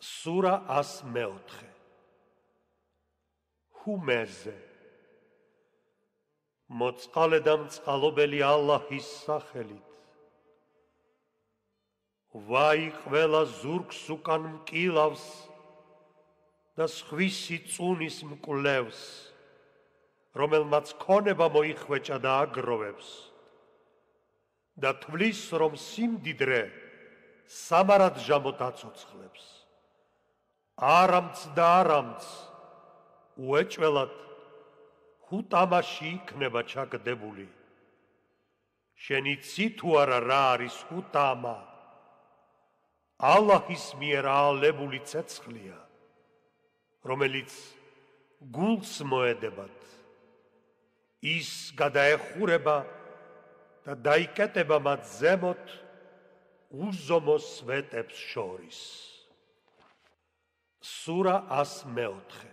სურა 104. ჰუმერზე. მოწყალე და მწყალობელი ალლაჰის სახელით. ვაი ყველა ზურგს უკან მკილავს და სხვისი წუნის მკვლევს, რომელმაც ქონება მოიხვეჭა და აგროვებს და თვლის, რომ სიმდიდრე სამარადჟამოდ აცოცხლებს. არამც და არამც უეჭველად ჰუტამაში იქნება ჩაგდებული. შენი ცი თუ არა რა არის ჰუტამა? ალლაჰის მიერ აალებული ცეცხლია, რომელიც გულს მოედებათ. ის გადაეხურება და დაიკეტება მათ ზემოთ უზომო სვეტებს შორის. სურა 104.